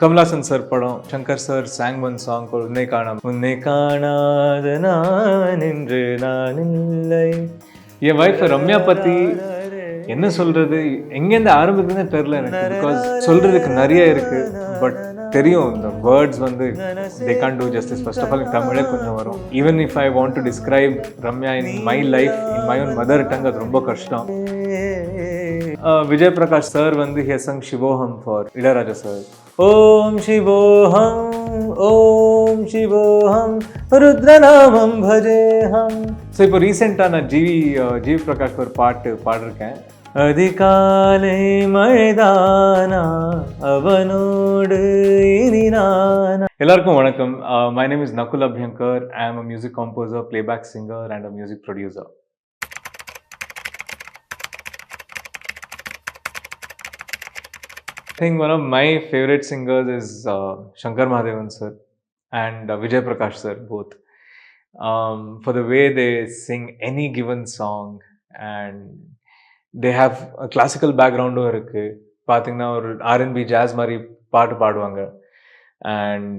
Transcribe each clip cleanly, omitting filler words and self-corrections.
Kamal Haasan sir படம். Shankar sir sang one song called உன்னை காணாத நான் என்று நான் இல்லை. என் வைஃப் ரம்யா பத்தி என்ன சொல்றது, எங்கேருந்து ஆரம்பிக்குதுன்னு தெரியல எனக்கு. பிகாஸ் சொல்றதுக்கு நிறைய இருக்கு, பட் தெரியும் இந்த வேர்ட்ஸ் வந்து they can't do justice. First of all, தமிழே கொஞ்சம் வரும். Even if I want to describe Ramya in my life, in my own mother tongue, அது ரொம்ப கஷ்டம். விஜய் பிரகாஷ் சார் வந்து he has sung Shivoham for Ilaiyaraaja sir. ஓம் சிவோஹம் ஓம் சிவோஹம் ருத்ரநாமம் பஜேஹம். ஸோ இப்போ ரீசெண்டாக நான் ஜிவி பிரகாஷ் ஒரு பாட்டு பாடிருக்கேன். அதிகாலை மழைதானா அவனோடு இனி நானா. எல்லாருக்கும் வணக்கம். My name is nakul abhyankar. I am a music composer, playback singer and a music producer. I think one of my favorite singers is Shankar Mahadevan sir and Vijay Prakash sir, both. For the way they sing any given song, and they have a classical background இருக்கு. பார்த்தீங்கன்னா ஒரு R&B ஜாஸ் மாதிரி பாட்டு பாடுவாங்க. And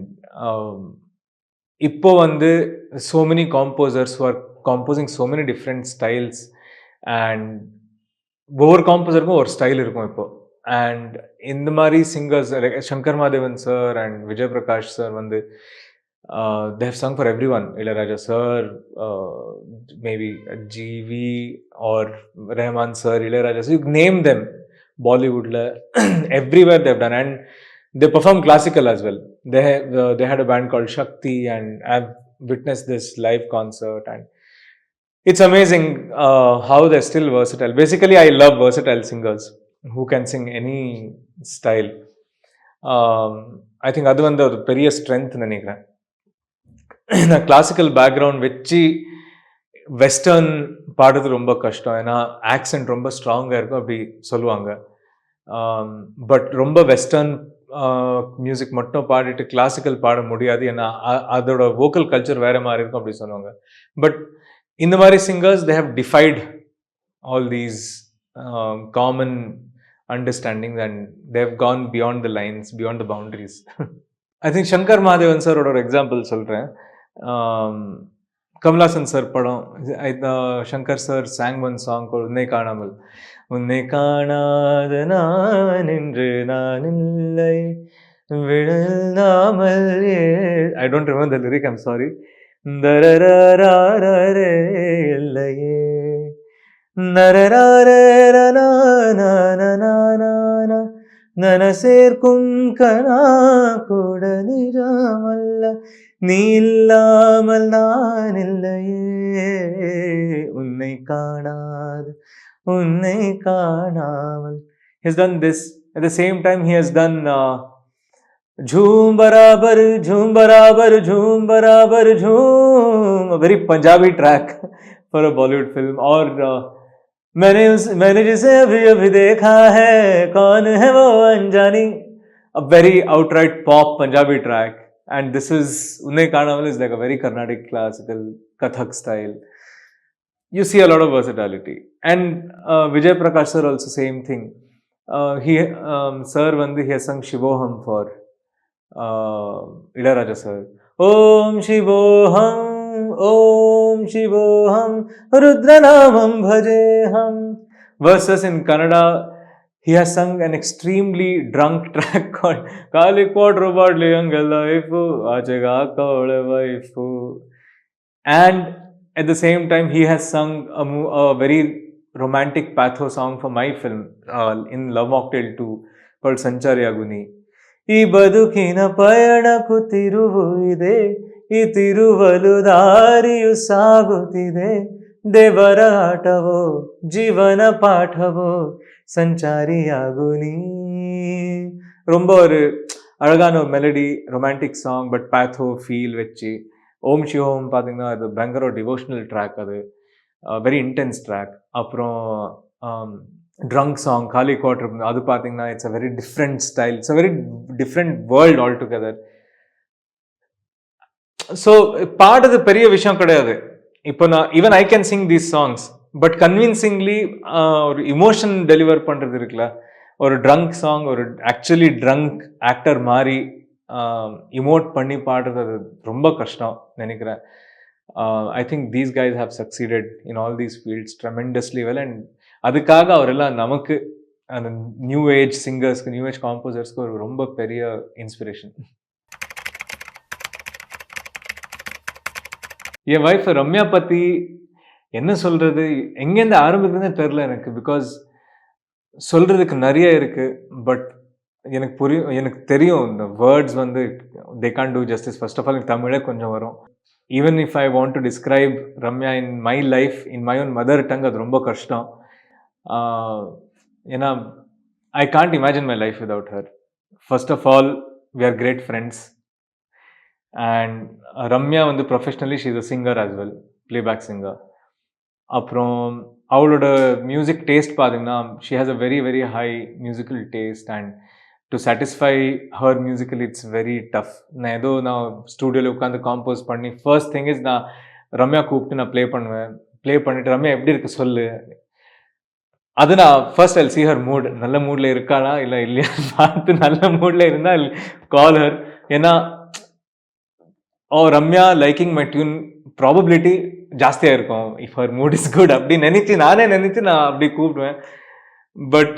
இப்போ வந்து so many composers who are composing so many different styles, and ஒவ்வொரு காம்போசருக்கும் ஒரு ஸ்டைல் இருக்கும் இப்போ. அண்ட் இந்த மாதிரி singers Shankar Mahadevan sir and Vijay Prakash sir வந்து they have sung for everyone. Ilaiyaraaja sir, maybe GV or Rahman sir, Ilaiyaraaja sir, you name them. Bollywoodல everywhere they have done, and they perform classical as well. They had a band called Shakti, and I've witnessed this live concert, and it's amazing how they're still versatile. Basically, I love versatile singers who can sing any style. I think அது வந்து ஒரு பெரிய strength நினைக்கிறேன். நான் classical background வச்சு western பாடுறது ரொம்ப கஷ்டம், ஏன்னா ஆக்சென்ட் ரொம்ப ஸ்ட்ராங்காக இருக்கும் அப்படி சொல்லுவாங்க. பட் ரொம்ப வெஸ்டர்ன் மியூசிக் மட்டும் பாடிட்டு கிளாசிக்கல் பாட முடியாது, ஏன்னா அதோட வோக்கல் கல்ச்சர் வேற மாதிரி இருக்கும் அப்படி சொல்லுவாங்க. பட் இந்த மாதிரி singers they have defied all these common understandings, and they have gone beyond the lines, beyond the boundaries. I think Shankar Mahadevan sir ஓட ஒரு எக்ஸாம்பிள் சொல்கிறேன். கமல்ஹாசன் சார் படம். Shankar sir sang one song called உன்னை காணாத நான் என்று நான் இல்லை விழாமல். I don't remember the lyric, I'm sorry. தரரரரரே இல்லையே நனசேர்க்கும் கனா கூட நிஜமல்ல நீ இல்லாமல் நான் இல்லையே உன்னை காணாது உன்னை காணாமல். He has done this. At the same time, he has done Jhoom Barabar Jhoom Barabar Jhoom Barabar Jhoom, a very Punjabi track for a Bollywood film. Or मैंने जिसे अभी अभी देखा है कौन है वो अनजानी, a very outright pop Punjabi track. And this is Unne Kaanamal is like a very Carnatic classical Kathak style. You see a lot of versatility. And Vijay Prakash sir also same thing. Sir vandu he has sung Shivoham for Ilayaraja sir. Om Shivoham Om Shivoham Rudranamam bhajeham. Versus in Kannada, he has sung an extremely drunk track called Kali Quadro Badli Angalaifu Achega Kole Vaifu. And at the same time, he has sung a very romantic patho song for my film in Love Mocktail 2 called Sanchariyaguni. ಈ ಬದುಕಿನ ಪಯಣಕ್ಕೂ ತಿರುವು ಇದೆ, ಈ ತಿರುವಲು ದಾರಿಯು ಸಾಗುತ್ತಿದೆ, ದೇವರ ಆಟವೋ ಜೀವನ ಪಾಠವೋ ಸಂಚಾರಿಯಾಗು ನೀ. ரொம்ப ஒரு அழகான ஒரு melody romantic song, but pathos feel வச்சு. ஓம் சிவோம் பார்த்தீங்கன்னா அது பயங்கர டிவோஷனல் ட்ராக், அது வெரி இன்டென்ஸ் ட்ராக். அப்புறம் ட்ரங்க் சாங் காலி குவார்டர், அது பார்த்தீங்கன்னா it's a very different style, it's a very different world altogether. So பாடுறது பெரிய விஷயம் கிடையாது. இப்போ நான் even I can sing these songs, but convincingly ஒரு இமோஷன் டெலிவர் பண்ணுறது இருக்குல்ல, ஒரு ட்ரங்க் சாங், ஒரு ஆக்சுவலி ட்ரங்க் ஆக்டர் மாரி இமோட் பண்ணி பாடுறது அது ரொம்ப கஷ்டம் நெனைக்கிறேன். I think these guys have succeeded in all these fields tremendously well and அதுக்காக அவரெல்லாம் நமக்கு அந்த நியூ ஏஜ் சிங்கர்ஸ்க்கு, நியூ ஏஜ் காம்போசர்ஸ்க்கு ஒரு ரொம்ப பெரிய இன்ஸ்பிரேஷன். என் வைஃப் ரம்யா பத்தி என்ன சொல்றது? எங்கேருந்து ஆரம்பிக்கிறதுன்னே தெரியல எனக்கு. பிகாஸ் சொல்றதுக்கு நெறைய இருக்கு. பட் எனக்கு புரியும். எனக்கு தெரியும். இந்த வேர்ட்ஸ் வந்து they can't do justice. First of all எனக்கு தமிழே கொஞ்சம் வரும். Even if I want to describe Ramya in my life, in my own mother tongue அது ரொம்ப கஷ்டம். ஆ ஏன்னா, I can't imagine my life without her. First of all we are great friends. And Ramya வந்து professionally she is a singer as well. Playback singer. அப்புறம் அவளோட music taste பார்த்தீங்கன்னா, she has a very, very high musical taste and to satisfy her musical it's very tough. நான் ஸ்டூடியோல உட்காந்து combos பண்ணி first thing is நான் ரம்யா கூப்பிட்டு நான் play பண்ணுவேன். ப்ளே பண்ணிட்டு, "ரம்யா எப்படி இருக்கு சொல்லு." அது நான் ஃபர்ஸ்ட் ஐல் சீ ஹர் மூட். நல்ல மூட்ல இருக்காளா, இல்ல இல்லையான்னு பார்த்து நல்ல மூட்ல இருந்தா ஐல் கால் ஹர். ஏன்னா, Ramya liking my tune probability ஜாஸ்தியா இருக்கும். If her mood is good அப்படின்னு நானே நினைச்சு நான் அப்படி கூப்பிடுவேன். But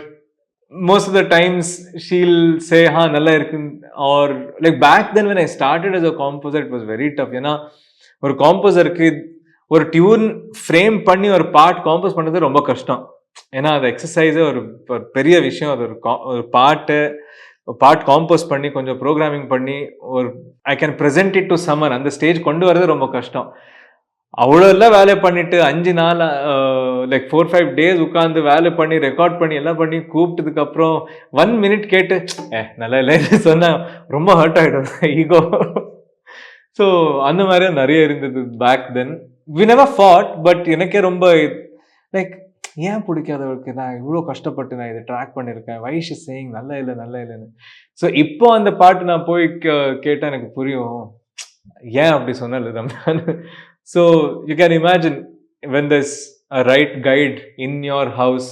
most of the times she'll say ha nalla irukku, or like back then when I started as a composer it was very tough. ஏன்னா ஒரு காம்போசருக்கு ஒரு டியூன் ஃப்ரேம் பண்ணி ஒரு பார்ட் காம்போஸ் பண்றது ரொம்ப கஷ்டம். ஏன்னா அது எக்ஸசைஸே ஒரு பெரிய விஷயம். அது ஒரு பார்ட் காம்போஸ் பண்ணி கொஞ்சம் ப்ரோக்ராமிங் பண்ணி ஒரு I can present it to summer அந்த ஸ்டேஜ் கொண்டு வரது ரொம்ப கஷ்டம். அவ்வளோ எல்லாம் வேலை பண்ணிட்டு 5 நாள் லைக் 4-5 டேஸ் உட்காந்து வேலை பண்ணி ரெக்கார்ட் பண்ணி எல்லாம் பண்ணி கூப்பிட்டதுக்கு அப்புறம் 1 மினிட் கேட்டு நல்லா இல்லை சொன்னா ரொம்ப ஹர்ட் ஆகிடும் ஈகோ. ஸோ அந்த மாதிரி நிறைய இருந்தது back then. We never fought. But எனக்கே ரொம்ப லைக் ஏன் பிடிக்காதவருக்கு நான் இவ்வளோ கஷ்டப்பட்டு நான் இதை ட்ராக் பண்ணியிருக்கேன், வை ஷி சேயிங் நல்லா இல்லை நல்லா இல்லைன்னு. ஸோ இப்போ அந்த பாட்டு நான் போய் கேட்டால் எனக்கு புரியும் ஏன் அப்படி சொன்னல ரம்யான். So you can imagine when there's a right guide in your house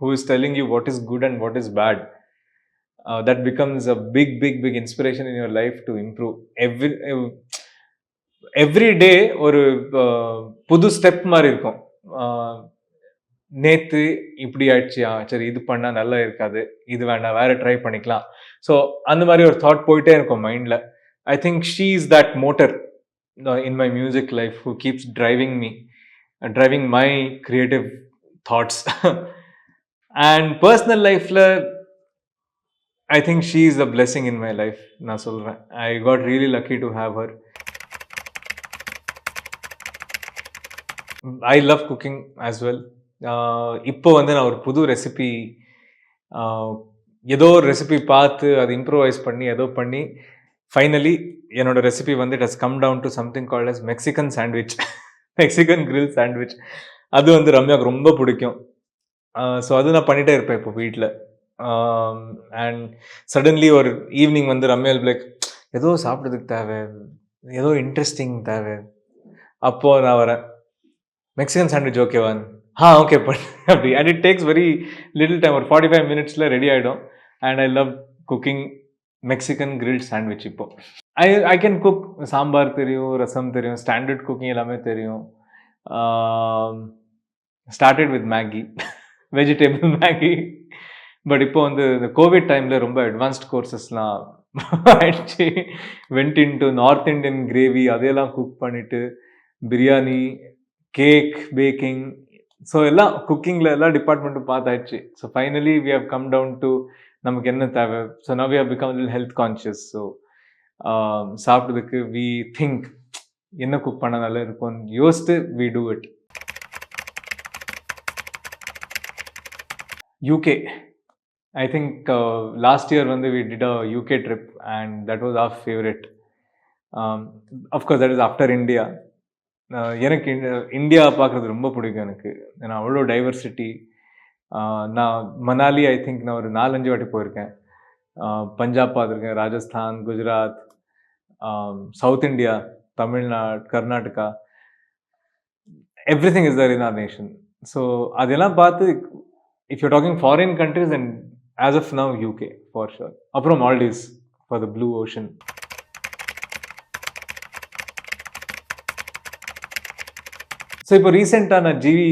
who is telling you what is good and what is bad, that becomes a big inspiration in your life to improve. Every day ஒரு புது step மாதிரி இருக்கும். நேத்து இப்படி ஆயிடுச்சியா, சரி இது பண்ணா நல்லா இருக்காது, இது வேண்டாம் வேற ட்ரை பண்ணிக்கலாம். ஸோ அந்த மாதிரி ஒரு தாட் போயிட்டே இருக்கும் மைண்ட்ல. I think she is that motor in my music life who keeps driving me, driving my creative thoughts. And personal life la I think she is a blessing in my life. Na solren, I got really lucky to have her. I love cooking as well. இப்போ வந்து நான் ஒரு புது recipe ஏதோ ஒரு recipe பார்த்து அதை improvise பண்ணி ஏதோ பண்ணி ஃபைனலி என்னோட ரெசிபி வந்து it has come down to something called as Mexican sandwich. Mexican grill sandwich. அது வந்து ரம்யாவுக்கு ரொம்ப பிடிக்கும். ஸோ அது நான் பண்ணிகிட்டே இருப்பேன் இப்போ வீட்டில். அண்ட் சடன்லி ஒரு ஈவினிங் வந்து ரம்யா லைக் ஏதோ சாப்பிட்றதுக்கு தேவை, ஏதோ இன்ட்ரெஸ்டிங் தேவை. அப்போது நான் வரேன், மெக்சிகன் சாண்ட்விச் ஓகேவான், ஓகே பண்ணு அப்படி. And it takes very little time, ஒரு 45 மினிட்ஸில் ரெடி ஆகிடும். And I love cooking Mexican grilled sandwich. இப்போ ஐ கேன் குக். சாம்பார் தெரியும், ரசம் தெரியும், ஸ்டாண்டர்ட் குக்கிங் எல்லாமே தெரியும். Started with Maggi, vegetable Maggi. But இப்போ வந்து இந்த கோவிட் டைமில் ரொம்ப அட்வான்ஸ்ட் கோர்சஸ்லாம் ஆயிடுச்சு. Went into North Indian gravy அதையெல்லாம் குக் பண்ணிவிட்டு பிரியாணி, கேக் பேக்கிங், ஸோ எல்லாம் குக்கிங்கில் எல்லா டிபார்ட்மெண்ட்டும் பார்த்தாயிடுச்சு. So finally we have come down to நமக்கு என்ன தேவை. So now we have become little health conscious. So சாப்பிட்றதுக்கு வி திங்க் என்ன குக் பண்ண நல்லா இருக்கும்னு யோசித்து we do it. UK. I think last year when we did a UK trip and that was our favorite. Of course that is after India. எனக்கு India பார்க்குறது ரொம்ப பிடிக்கும் எனக்கு. ஏன்னா அவ்வளோ டைவர்சிட்டி. நான் மணாலி ஐ திங்க் நான் ஒரு 4-5 வாட்டி போயிருக்கேன். பஞ்சாப் பார்த்துருக்கேன், Rajasthan, Gujarat, south India, Tamil Nadu, Karnataka, everything is there in our nation. So அதெல்லாம் பார்த்து if you're talking foreign countries, then as of now UK for sure. அப்புறம் Maldives for the blue ocean. So இப்போ ரீசெண்டாக நான் ஜிவி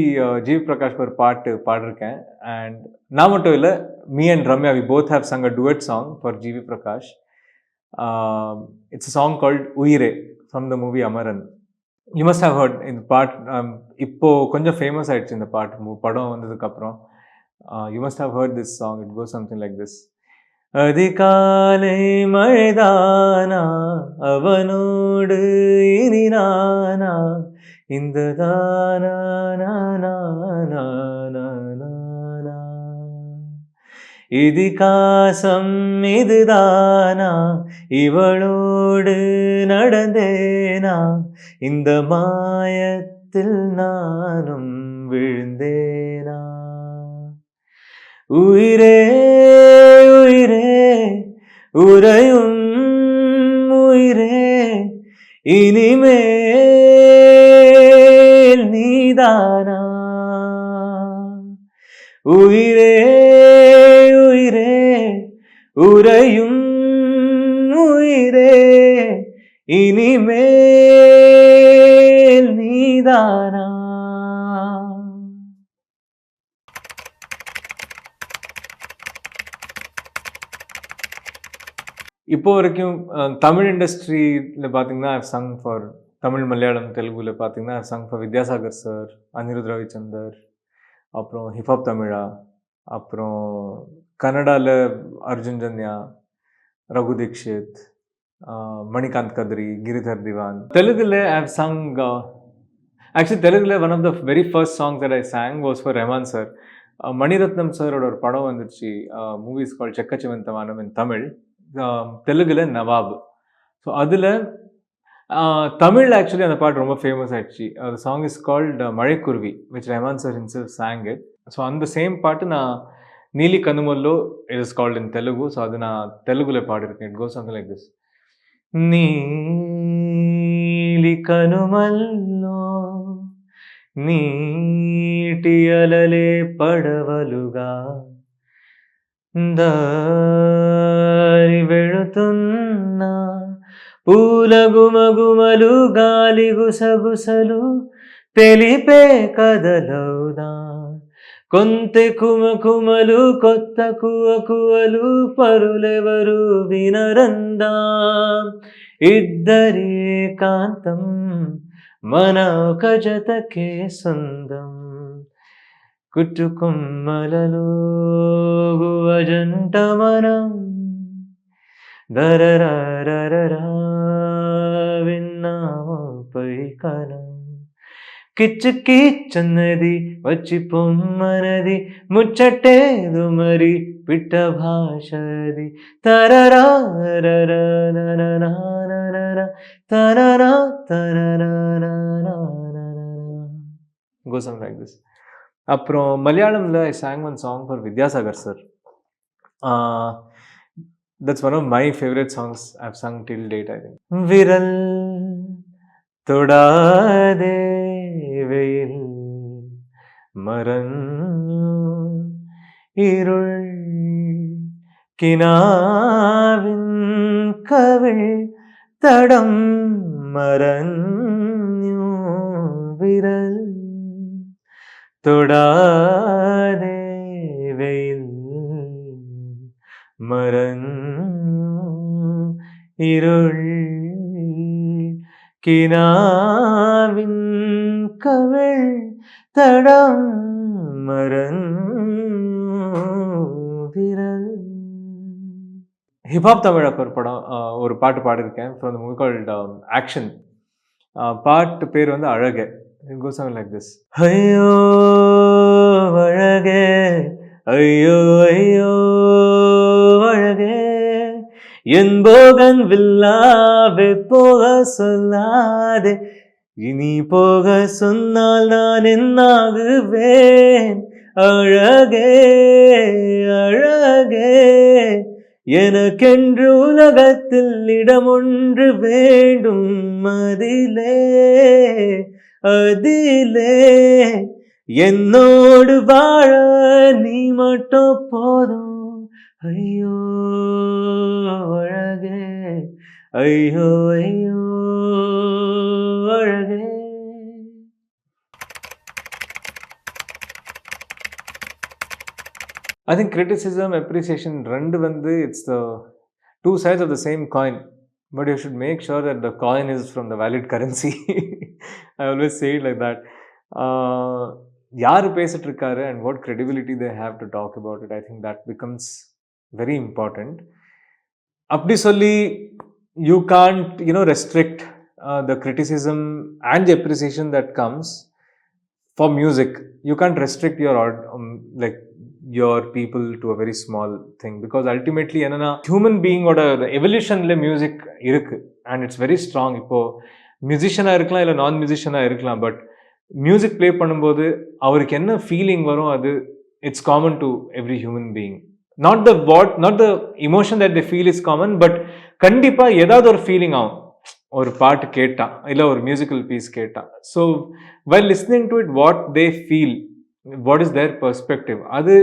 பிரகாஷ் ஒரு பாட்டு பாடிருக்கேன். அண்ட் நான் மட்டும் இல்லை, me and Ramya we both have sung a duet song for G V Prakash. It's a song called Uyire from the movie Amaran. You must have heard இந்த பாட். இப்போ கொஞ்சம் ஃபேமஸ் ஆயிடுச்சு இந்த பாட்டு படம் வந்ததுக்கப்புறம். You must have heard this song. It goes something like this. அதிகாலை மழைதானா அவனோடு இனி நானா இந்த தானா இதிகாசம் இதுதானா இவளோடு நடந்தேனா இந்த மாயத்தில் நானும் விழுந்தேனா உயிரே உயிரே உறையும் உயிரே இனிமேல் நீதானா உயிரே உயிரே உறையும் உயிரே இனிமேல் நீதானா. இப்போ வரைக்கும் தமிழ் இண்டஸ்ட்ரியில் பார்த்தீங்கன்னா சங் ஃபார் தமிழ் மலையாளம் தெலுங்குல பார்த்தீங்கன்னா சங் ஃபார் வித்யாசாகர் சார், அனிருத் ரவிச்சந்தர், அப்புறம் ஹிப்ஹாப் தமிழா, அப்புறம் கன்னடாவில் அர்ஜுன் ஜன்யா, ரகு தீக்ஷித், மணிகாந்த் கத்ரி, கிரிதர் திவான். தெலுங்குல ஐ ஹவ் சங் ஆக்சுவலி தெலுங்குல one of the very first songs that I sang was for Rahman sir. Mani Ratnam சாரோட ஒரு படம் வந்துச்சு, மூவிஸ் கால் செக்க சிவந்தவானம் இன் தமிழ், தெலுங்குல நவாப். ஸோ அதில் தமிழ் ஆக்சுவலி அந்த பாட்டு ரொம்ப ஃபேமஸ் ஆயிடுச்சு. அந்த song is called Mazhaikuruvi, which Rahman sir himself sang it. So அந்த சேம் பாட்டு நான் Neeli Kanumallo it is called in Telugu. So அது நான் தெலுங்குல பாடிருக்கேன். It goes something like this. நீலி కనుమల్లో నీటి అలలే పడవలుగా దారి వెళుతున్నా పూల గుమగుమలు గాలి గుసగుసలు తెలిపే కదలవుదా కొంతె కుమకుమలు కొత్త కువకువలు పరులెవరు వినరందా ఇద్దరి ఏకాంతం మన ఒక జతకే సొందం కుట్టుకొమ్మలలో గువజంట మనం దరరరరరా విన్నామో పై కాలం కిచ్చు కిచ్చన్నది వచ్చి పొమ్మనది ముచ్చటేదు మరి పిట్ట భాషది తరరారరరరరరరర తరరా తరరరరరరర. Goes something like this. அப்புறம் மலையாளமில் ஐ sang one song for Vidyasagar sir. That's one of my favorite songs I've sung till date, I think. விரல் தொடாதே வெயில் மறஞ்சு இருள் கினாவின் கவிழ் தடம் மறஞ்சு விரல் தொடாதே வெயில் மறஞ்சு இருள் கினாவின் கவிழ் தடம் மறந்திரல். ஹிப்ஹாப் தமிழாக்கு ஒரு படம் ஒரு பாட்டு பாடியிருக்கேன் from the movie called Action. பாட்டு பேர் வந்து அழகே. It goes something like this. ஐயோ அழகே ஐயோ ஐயோ அழகே என் போகன் வில்லாவே போக சொல்லாதே இனி போக சொன்னால் நான் என்னாகுவேன் அழகே அழகே எனக்கென்று உலகத்தில் இடம் ஒன்று வேண்டும் அதிலே அதிலே என்னோடு வாழ நீ மட்டும் போதும் ஐயோ அழகே ஐயோ ஐயோ அழகே. I think criticism, appreciation, ரெண்டு வந்து it's the two sides of the same coin. But you should make sure that the coin is from the valid currency. I always say it like that. யாரு பேசிட்டு இருக்காரு and what credibility they have to talk about it. I think that becomes very important. அப்படி சொல்லி you can't, restrict the criticism and the appreciation that comes for music. You can't restrict your like your people to a very small thing, because ultimately என்னன்னா human being ஓட evolutionல music இருக்கு and it's very strong. இப்போ மியூசிஷியனா இருக்கலாம் இல்லை நான் மியூசிஷியனா இருக்கலாம், but music play பண்ணும்போது அவருக்கு என்ன ஃபீலிங் வரும், அது it's common to every human being. Not the emotion that they feel is common, but கண்டிப்பாக ஏதாவது ஒரு ஃபீலிங் ஆகும் ஒரு பாட்டு கேட்டா இல்லை ஒரு மியூசிக்கல் பீஸ் கேட்டா. So well listening to it what they feel, what is their perspective, அது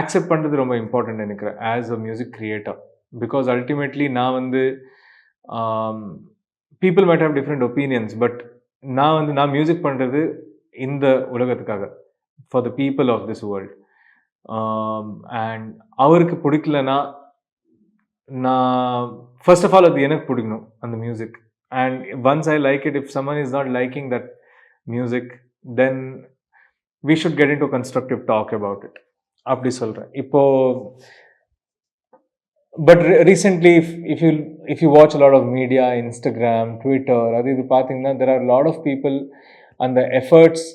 ஆக்செப்ட் பண்ணுறது ரொம்ப இம்பார்ட்டன்ட் நினைக்கிறேன் as a music creator. Because ultimately நான் வந்து people might have different opinions, but நான் மியூசிக் பண்ணுறது இந்த உலகத்துக்காக, for the people of this world. And அவருக்கு பிடிக்கலன்னா நான் ஃபர்ஸ்ட் ஆஃப் ஆல் அது எனக்கு பிடிக்கணும் அந்த music. And once I like it, if someone is not liking that music, then we should get into constructive talk about it. அப்படி சொல்கிறேன். இப்போது but recently if you watch a lot of media, Instagram, Twitter, அது இது பார்த்தீங்கன்னா there are a lot of people அந்த efforts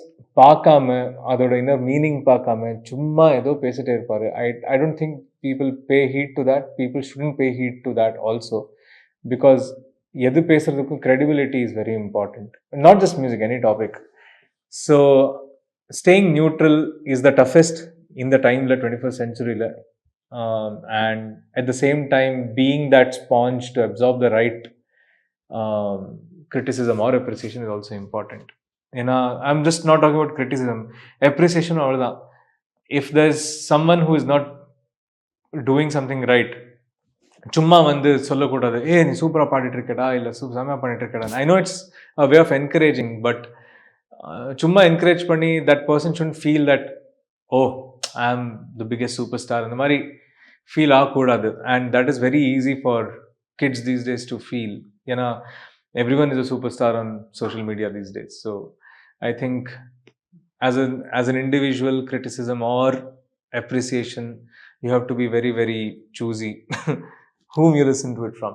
பார்க்காம, அதோட inner meaning பார்க்காம சும்மா ஏதோ பேசிட்டே இருப்பார். I don't think people pay heed to that. People shouldn't pay heed to that also, because எது பேசுறதுக்கும் credibility is very important. Not just music, any topic. So staying neutral is the toughest in the time, 21st century. And at the same time being that sponge to absorb the right criticism or appreciation is also important. I'm just not talking about criticism, appreciation avladha. If there's someone who is not doing something right, சும்மா வந்து சொல்லக்கூடாது, நீ சூப்பராக பாடிட்டு இருக்கடா இல்லை செம்மையாக பண்ணிட்டு இருக்கடா. I know it's a way of encouraging, but சும்மா என்கரேஜ் பண்ணி that person should feel that oh I am the biggest superstar, அந்த மாதிரி ஃபீல் ஆகக்கூடாது. And that is very easy for kids these days to feel. ஏன்னா everyone is a superstar on social media these days. So I think as an individual, criticism or appreciation, you have to be very, very choosy whom you listen to it from.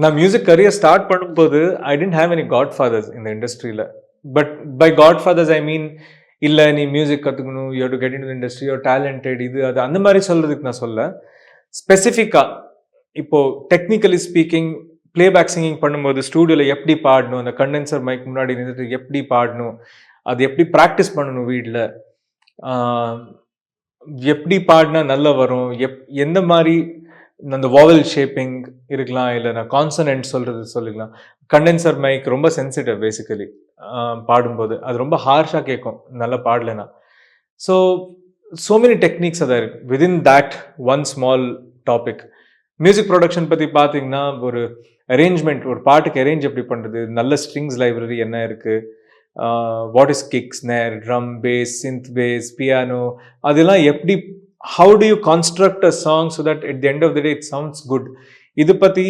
நான் music career start பண்ணும்போது I didn't have any godfathers இந்த இண்டஸ்ட்ரியில். But by godfathers I mean இல்லை நீ music கற்றுக்கணும், you have to get into industry, you talented, இது அது அந்த மாதிரி சொல்கிறதுக்கு நான் சொல்ல. ஸ்பெசிஃபிக்காக இப்போது டெக்னிக்கலி ஸ்பீக்கிங், பிளேபேக் சிங்கிங் பண்ணும்போது ஸ்டூடியோவில் எப்படி பாடணும், அந்த கண்டென்சர் மைக் முன்னாடி நின்றுட்டு எப்படி பாடணும், அது எப்படி ப்ராக்டிஸ் பண்ணணும் வீட்டில், எப்படி பாடினா நல்லா வரும், எந்த மாதிரி அந்த வாவல் ஷேப்பிங் இருக்கலாம், இல்லை நான் கான்சனன்ட் சொல்லிக்கலாம். கண்டென்சர் மைக் ரொம்ப சென்சிட்டிவ் பேசிக்கலி, பாடும்போது அது ரொம்ப ஹார்ஷாக கேட்கும் நல்லா பாடலைன்னா. ஸோ மெனி டெக்னிக்ஸ் அதை within that one small topic. Music production பற்றி பார்த்தீங்கன்னா, ஒரு அரேஞ்ச்மெண்ட், ஒரு பாட்டுக்கு அரேஞ்ச் எப்படி பண்ணுறது, நல்ல ஸ்ட்ரிங்ஸ் லைப்ரரி என்ன இருக்குது, what is kick, snare, drum, bass, synth bass, piano, அதெல்லாம் எப்படி, how do you construct a song so that at the end of the day it sounds good, இது பற்றி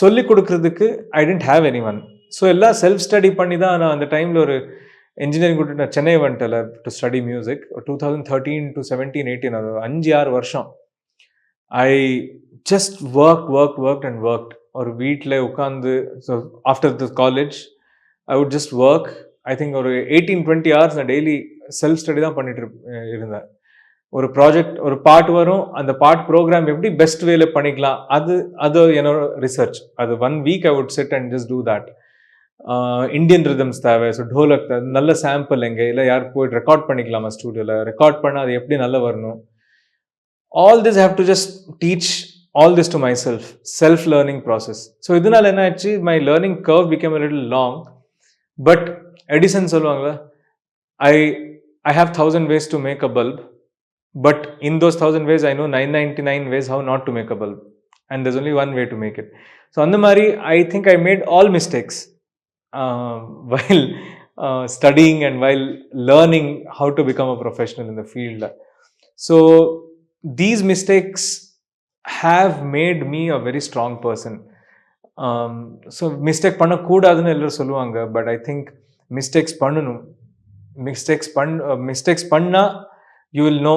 சொல்லிக் கொடுக்கறதுக்கு I didn't have any one. So எல்லாம் self study பண்ணி தான். நான் அந்த டைமில் ஒரு இன்ஜினியரிங் கூட்டு நான் சென்னை வந்துட்டல டு ஸ்டடி மியூசிக். 2013 to 17, 18, அது 5-6 வருஷம் I just work and work. ஒரு வீட்டில் உட்காந்து, so after the college I would just work. I think ஒரு 18-20 hours நான் டெய்லி செல்ஃப் ஸ்டடி தான் பண்ணிட்டு இருந்தேன். ஒரு ப்ராஜெக்ட், ஒரு பாட்டு வரும், அந்த பாட்டு ப்ரோக்ராம் எப்படி பெஸ்ட் வேல பண்ணிக்கலாம், அது என்னோட ரிசர்ச். அது 1 week I would sit and just do that. Indian rhythms தேவை, ஸோ டோலக் நல்ல சாம்பிள் எங்கே இல்லை யார் போய்ட்டு ரெக்கார்ட் பண்ணிக்கலாமா ஸ்டூடியோவில், ரெக்கார்ட் பண்ணால் அது எப்படி நல்லா வரணும். All this have to just teach all this to my self learning process. So இதனால என்ன ஆச்சு, my learning curve become a little long. But Edison சொல்லுவாங்களே, I have 1,000 ways to make a bulb, but in those 1,000 ways, I know 999 ways how not to make a bulb. And there's only one way to make it. So, on the Mari, I think I made all mistakes while studying and while learning how to become a professional in the field. So, these mistakes have made me a very strong person. So mistake பண்ணக்கூடாதுன்னு எல்லாரும் சொல்லுவாங்க. But I think mistakes பண்ணணும். Mistakes பண்ணால் you will know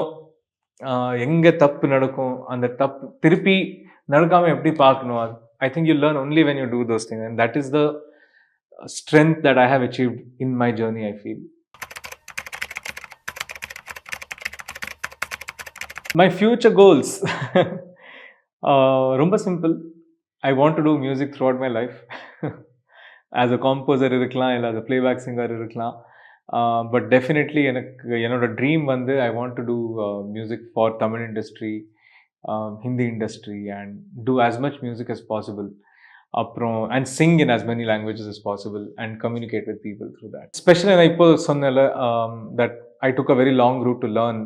எங்கே தப்பு நடக்கும், அந்த தப்பு திருப்பி நடக்காமல் எப்படி பார்க்கணும். I think you learn only when you do those things, and that is the strength that I have achieved in my journey, I feel. My future goals. ரொம்ப simple. I want to do music throughout my life. As a composer இருக்கலாம், இல்லை as a playback singer இருக்கலாம். But definitely எனக்கு என்னோட dream வந்து I want to do music for Tamil industry, Hindi industry, and do as much music as possible. அப்புறம் and sing in as many languages as possible and communicate with people through that. Especially நான் இப்போ சொன்னேன்ல that I took a very long route to learn.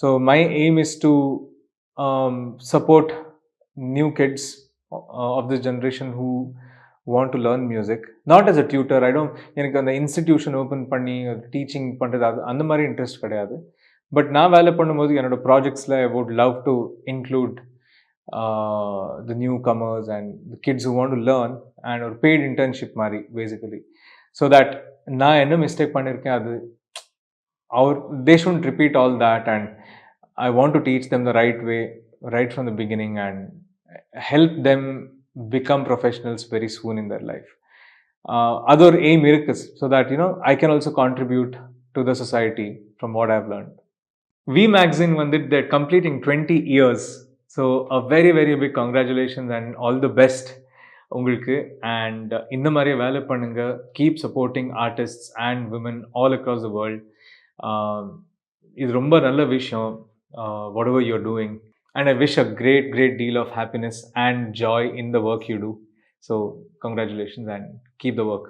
So my aim is to support new kids of this generation who want to learn music. Not as a tutor. எனக்கு அந்த institution open பண்ணி teaching பண்ணுறது அந்த மாதிரி interest கிடையாது. But நான் வேலை பண்ணும்போது என்னோட ப்ராஜெக்ட்ஸில் I would love to include the newcomers and the kids who want to learn and ஒரு paid internship மாதிரி basically, so that நான் என்ன மிஸ்டேக் பண்ணியிருக்கேன் அது they shouldn't repeat all that, and I want to teach them the right way right from the beginning and help them become professionals very soon in their life. Other aim இருக்கு, so that I can also contribute to the society from what I've learned. V Magazine வந்து they're completing 20 years. So a very very big congratulations and all the best உங்களுக்கு. And இந்த மாதிரி வேலை பண்ணுங்க. Keep supporting artists and women all across the world. இது ரொம்ப நல்ல விஷயம், whatever you're doing. And I wish a great deal of happiness and joy in the work you do. So congratulations and keep the work.